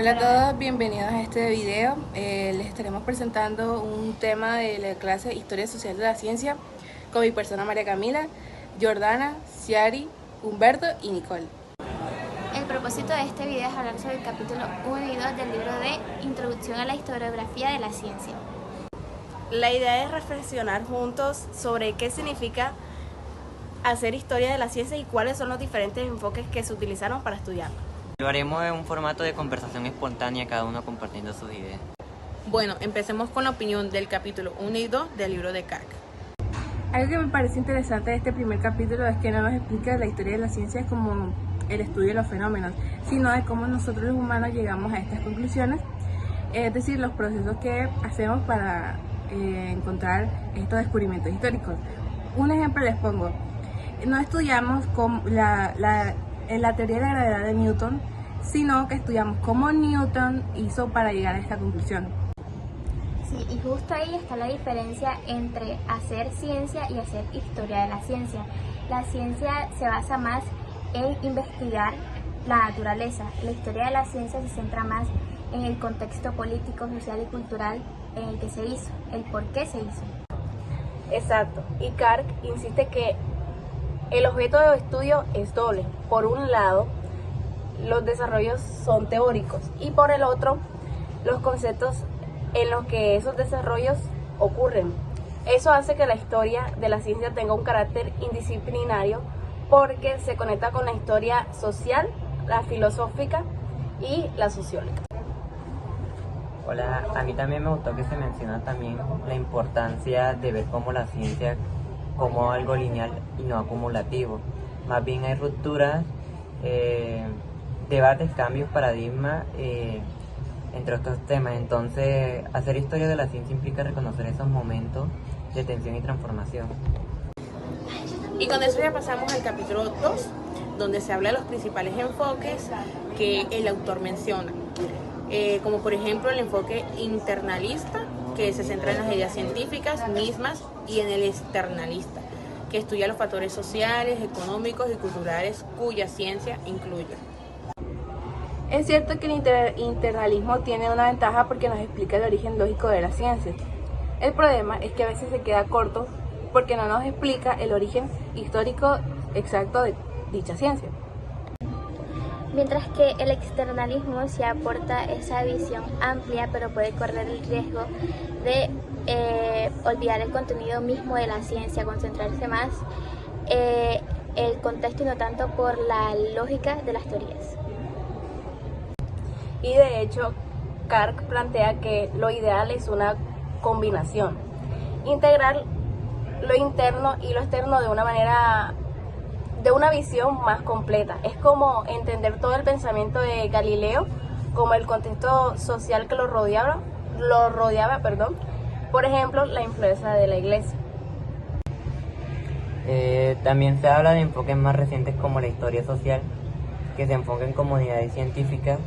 Hola a todos, bienvenidos a este video. Les estaremos presentando un tema de la clase Historia Social de la Ciencia con mi persona María Camila, Jordana, Ciari, Humberto y Nicole. El propósito de este video es hablar sobre el capítulo 1 y 2 del libro de Introducción a la Historiografía de la Ciencia. La idea es reflexionar juntos sobre qué significa hacer historia de la ciencia y cuáles son los diferentes enfoques que se utilizaron para estudiarla. Lo haremos en un formato de conversación espontánea, cada uno compartiendo sus ideas. Bueno, empecemos con la opinión del capítulo 1 y 2 del libro de Kark. Algo que me parece interesante de este primer capítulo es que no nos explica la historia de la ciencia como el estudio de los fenómenos, sino de cómo nosotros los humanos llegamos a estas conclusiones, es decir, los procesos que hacemos para encontrar estos descubrimientos históricos. Un ejemplo les pongo. No estudiamos la teoría de la gravedad de Newton, sino que estudiamos cómo Newton hizo para llegar a esta conclusión. Sí, y justo ahí está la diferencia entre hacer ciencia y hacer historia de la ciencia. La ciencia se basa más en investigar la naturaleza. La historia de la ciencia se centra más en el contexto político, social y cultural en el que se hizo, el por qué se hizo. Exacto, y Kark insiste que el objeto de estudio es doble. Por un lado, los desarrollos son teóricos y por el otro, los conceptos en los que esos desarrollos ocurren. Eso hace que la historia de la ciencia tenga un carácter indisciplinario porque se conecta con la historia social, la filosófica y la sociológica. Hola, a mí también me gustó que se menciona también la importancia de ver cómo la ciencia como algo lineal y no acumulativo. Más bien hay rupturas, debates, cambios, paradigmas, entre otros temas. Entonces, hacer historia de la ciencia implica reconocer esos momentos de tensión y transformación. Y con eso ya pasamos al capítulo 2, donde se habla de los principales enfoques que el autor menciona. Como por ejemplo el enfoque internalista, que se centra en las ideas científicas mismas, y en el externalista, que estudia los factores sociales, económicos y culturales cuya ciencia incluye. Es cierto que el internalismo tiene una ventaja porque nos explica el origen lógico de la ciencia. El problema es que a veces se queda corto porque no nos explica el origen histórico exacto de dicha ciencia. Mientras que el externalismo sí aporta esa visión amplia, pero puede correr el riesgo de olvidar el contenido mismo de la ciencia, concentrarse más el contexto y no tanto por la lógica de las teorías. Y de hecho, Kark plantea que lo ideal es una combinación, integrar lo interno y lo externo de una visión más completa. Es como entender todo el pensamiento de Galileo como el contexto social que lo rodeaba, por ejemplo, la influencia de la iglesia. También se habla de enfoques más recientes como la historia social, que se enfoca en comunidades científicas,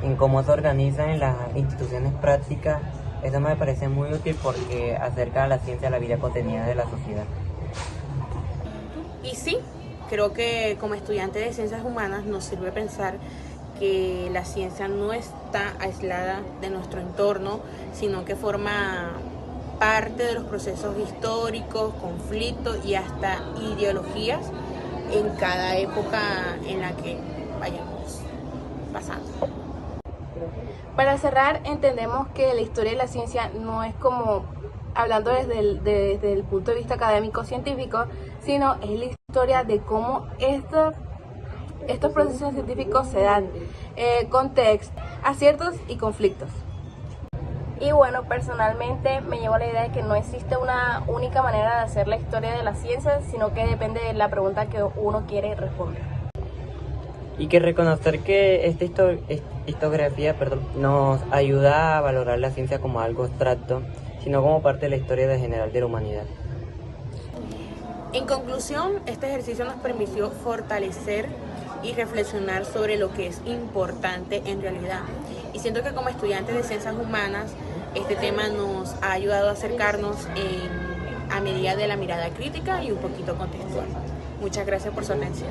en cómo se organizan en las instituciones prácticas. Eso me parece muy útil porque acerca a la ciencia a la vida cotidiana de la sociedad. Y sí, creo que como estudiante de ciencias humanas nos sirve pensar que la ciencia no está aislada de nuestro entorno, sino que forma parte de los procesos históricos, conflictos y hasta ideologías en cada época en la que vayamos pasando. Para cerrar, entendemos que la historia de la ciencia no es como hablando desde el punto de vista académico-científico, sino es la historia de cómo estos procesos científicos se dan, contextos, aciertos y conflictos. Y bueno, personalmente me llevo a la idea de que no existe una única manera de hacer la historia de la ciencia, sino que depende de la pregunta que uno quiere responder. Y que reconocer que esta historiografía nos ayuda a valorar la ciencia como algo abstracto, sino como parte de la historia general de la humanidad. En conclusión, este ejercicio nos permitió fortalecer y reflexionar sobre lo que es importante en realidad. Y siento que como estudiantes de ciencias humanas, este tema nos ha ayudado a acercarnos a medida de la mirada crítica y un poquito contextual. Muchas gracias por su atención.